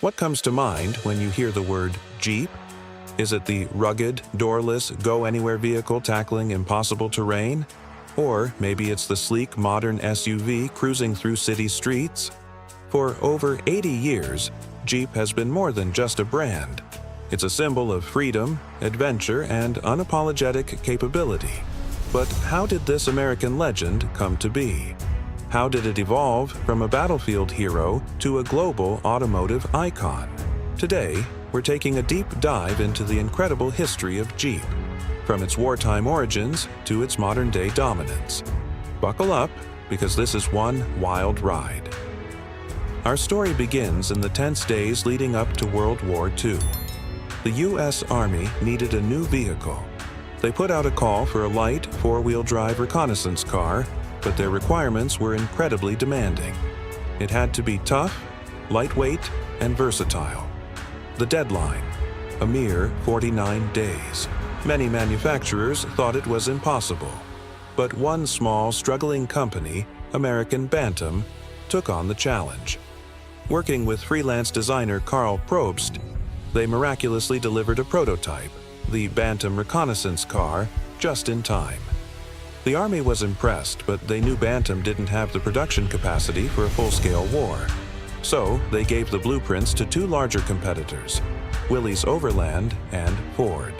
What comes to mind when you hear the word Jeep? Is it the rugged, doorless, go-anywhere vehicle tackling impossible terrain? Or maybe it's the sleek, modern SUV cruising through city streets? For over 80 years, Jeep has been more than just a brand. It's a symbol of freedom, adventure, and unapologetic capability. But how did this American legend come to be? How did it evolve from a battlefield hero to a global automotive icon? Today, we're taking a deep dive into the incredible history of Jeep, from its wartime origins to its modern-day dominance. Buckle up, because this is one wild ride. Our story begins in the tense days leading up to World War II. The U.S. Army needed a new vehicle. They put out a call for a light, four-wheel drive reconnaissance car, but their requirements were incredibly demanding. It had to be tough, lightweight, and versatile. The deadline: a mere 49 days. Many manufacturers thought it was impossible. But one small, struggling company, American Bantam, took on the challenge. Working with freelance designer Karl Probst, they miraculously delivered a prototype, the Bantam reconnaissance car, just in time. The Army was impressed, but they knew Bantam didn't have the production capacity for a full-scale war. So they gave the blueprints to two larger competitors, Willys Overland and Ford.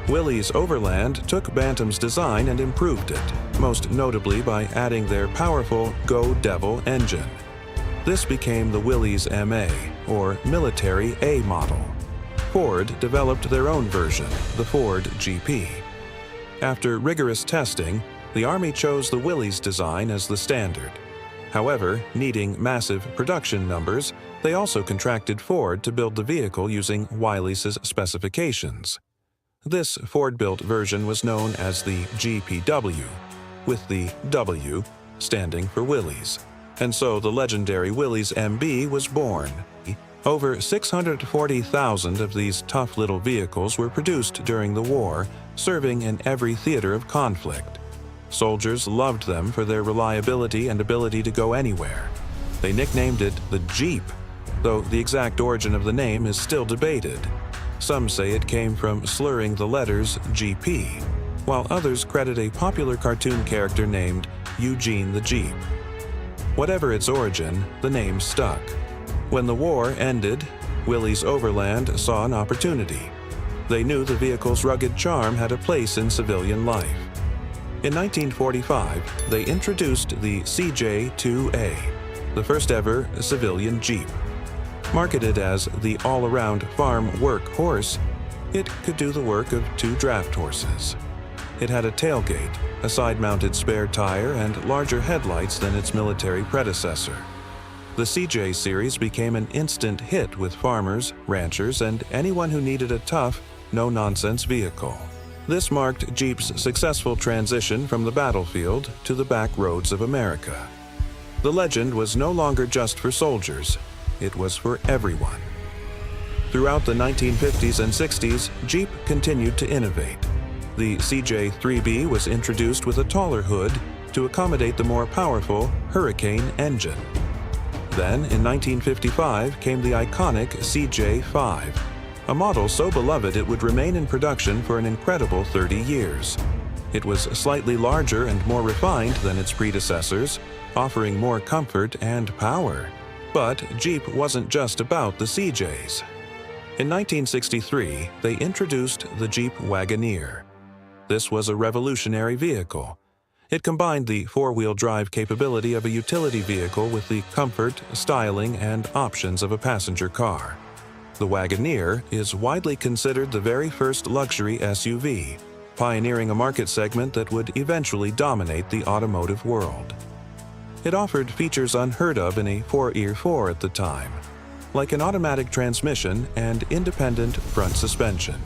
Willys Overland took Bantam's design and improved it, most notably by adding their powerful Go Devil engine. This became the Willys MA, or Military A model. Ford developed their own version, the Ford GP. After rigorous testing, the Army chose the Willys design as the standard. However, needing massive production numbers, they also contracted Ford to build the vehicle using Willys' specifications. This Ford-built version was known as the GPW, with the W standing for Willys. And so the legendary Willys MB was born. Over 640,000 of these tough little vehicles were produced during the war, serving in every theater of conflict. Soldiers loved them for their reliability and ability to go anywhere. They nicknamed it the Jeep, though the exact origin of the name is still debated. Some say it came from slurring the letters GP, while others credit a popular cartoon character named Eugene the Jeep. Whatever its origin, the name stuck. When the war ended, Willys Overland saw an opportunity. They knew the vehicle's rugged charm had a place in civilian life. In 1945, they introduced the CJ2A, the first ever civilian Jeep. Marketed as the all-around farm workhorse, it could do the work of two draft horses. It had a tailgate, a side-mounted spare tire, and larger headlights than its military predecessor. The CJ series became an instant hit with farmers, ranchers, and anyone who needed a tough, no-nonsense vehicle. This marked Jeep's successful transition from the battlefield to the back roads of America. The legend was no longer just for soldiers, it was for everyone. Throughout the 1950s and 60s, Jeep continued to innovate. The CJ3B was introduced with a taller hood to accommodate the more powerful Hurricane engine. Then, in 1955, came the iconic CJ5, a model so beloved it would remain in production for an incredible 30 years. It was slightly larger and more refined than its predecessors, offering more comfort and power. But Jeep wasn't just about the CJs. In 1963, they introduced the Jeep Wagoneer. This was a revolutionary vehicle. It combined the four-wheel drive capability of a utility vehicle with the comfort, styling, and options of a passenger car. The Wagoneer is widely considered the very first luxury SUV, pioneering a market segment that would eventually dominate the automotive world. It offered features unheard of in a 4x4 at the time, like an automatic transmission and independent front suspension.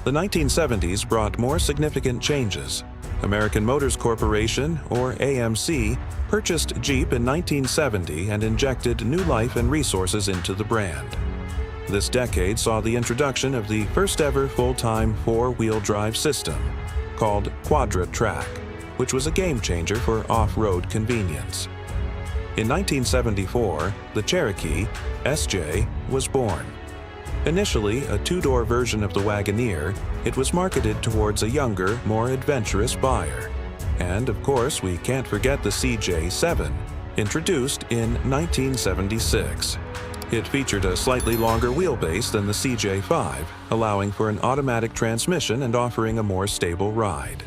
The 1970s brought more significant changes. American Motors Corporation, or AMC, purchased Jeep in 1970 and injected new life and resources into the brand. This decade saw the introduction of the first-ever full-time four-wheel drive system, called Quadra-Trac, which was a game-changer for off-road convenience. In 1974, the Cherokee, SJ, was born. Initially a two-door version of the Wagoneer, it was marketed towards a younger, more adventurous buyer. And of course, we can't forget the CJ7, introduced in 1976. It featured a slightly longer wheelbase than the CJ5, allowing for an automatic transmission and offering a more stable ride.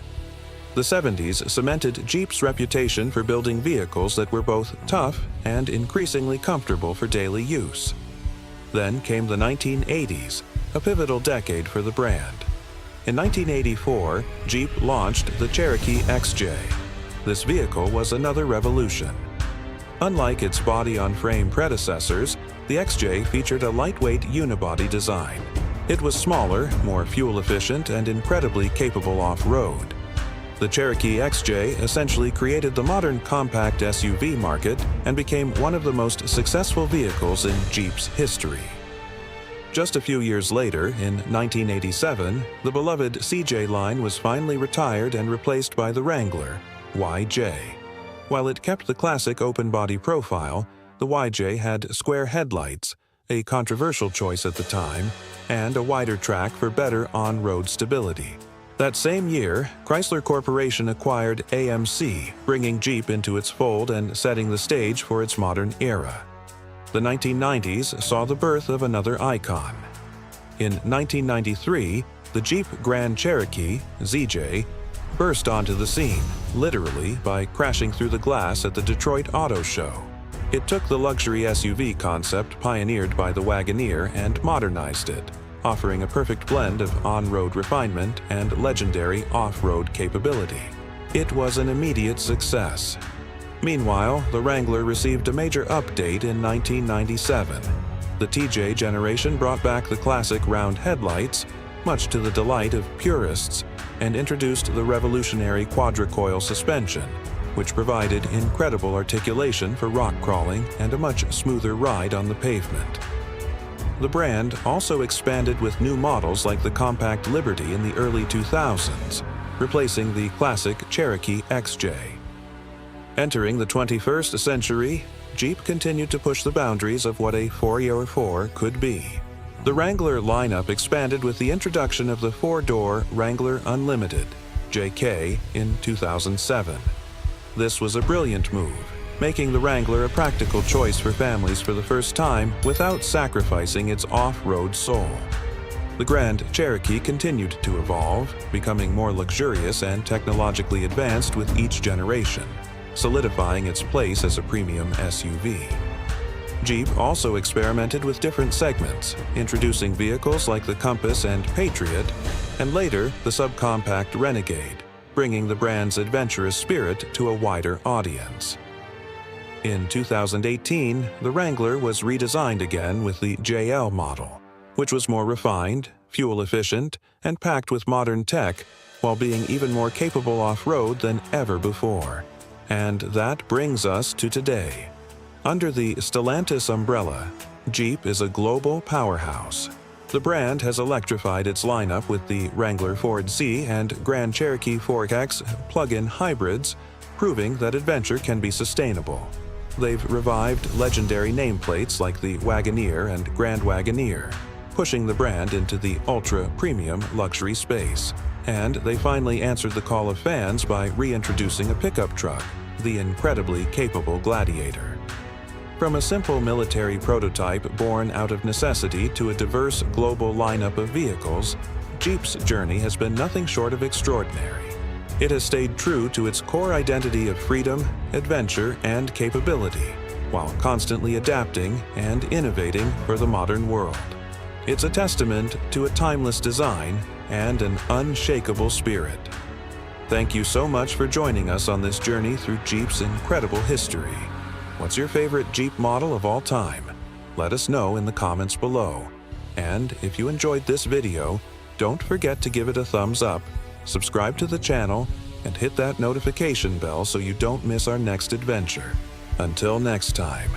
The 70s cemented Jeep's reputation for building vehicles that were both tough and increasingly comfortable for daily use. Then came the 1980s, a pivotal decade for the brand. In 1984, Jeep launched the Cherokee XJ. This vehicle was another revolution. Unlike its body-on-frame predecessors, the XJ featured a lightweight unibody design. It was smaller, more fuel-efficient, and incredibly capable off-road. The Cherokee XJ essentially created the modern compact SUV market and became one of the most successful vehicles in Jeep's history. Just a few years later, in 1987, the beloved CJ line was finally retired and replaced by the Wrangler, YJ. While it kept the classic open-body profile, the YJ had square headlights, a controversial choice at the time, and a wider track for better on-road stability. That same year, Chrysler Corporation acquired AMC, bringing Jeep into its fold and setting the stage for its modern era. The 1990s saw the birth of another icon. In 1993, the Jeep Grand Cherokee, ZJ, burst onto the scene, literally by crashing through the glass at the Detroit Auto Show. It took the luxury SUV concept pioneered by the Wagoneer and modernized it, offering a perfect blend of on-road refinement and legendary off-road capability. It was an immediate success. Meanwhile, the Wrangler received a major update in 1997. The TJ generation brought back the classic round headlights, much to the delight of purists, and introduced the revolutionary quadricoil suspension, which provided incredible articulation for rock crawling and a much smoother ride on the pavement. The brand also expanded with new models like the compact Liberty in the early 2000s, replacing the classic Cherokee XJ. Entering the 21st century, Jeep continued to push the boundaries of what a 4x4 could be. The Wrangler lineup expanded with the introduction of the four-door Wrangler Unlimited, JK, in 2007. This was a brilliant move, making the Wrangler a practical choice for families for the first time without sacrificing its off-road soul. The Grand Cherokee continued to evolve, becoming more luxurious and technologically advanced with each generation, solidifying its place as a premium SUV. Jeep also experimented with different segments, introducing vehicles like the Compass and Patriot, and later the subcompact Renegade, bringing the brand's adventurous spirit to a wider audience. In 2018, the Wrangler was redesigned again with the JL model, which was more refined, fuel-efficient, and packed with modern tech, while being even more capable off-road than ever before. And that brings us to today. Under the Stellantis umbrella, Jeep is a global powerhouse. The brand has electrified its lineup with the Wrangler 4C and Grand Cherokee 4X plug-in hybrids, proving that adventure can be sustainable. They've revived legendary nameplates like the Wagoneer and Grand Wagoneer, pushing the brand into the ultra-premium luxury space. And they finally answered the call of fans by reintroducing a pickup truck, the incredibly capable Gladiator. From a simple military prototype born out of necessity to a diverse global lineup of vehicles, Jeep's journey has been nothing short of extraordinary. It has stayed true to its core identity of freedom, adventure, and capability, while constantly adapting and innovating for the modern world. It's a testament to a timeless design and an unshakable spirit. Thank you so much for joining us on this journey through Jeep's incredible history. What's your favorite Jeep model of all time? Let us know in the comments below. And if you enjoyed this video, don't forget to give it a thumbs up, subscribe to the channel, and hit that notification bell so you don't miss our next adventure. Until next time.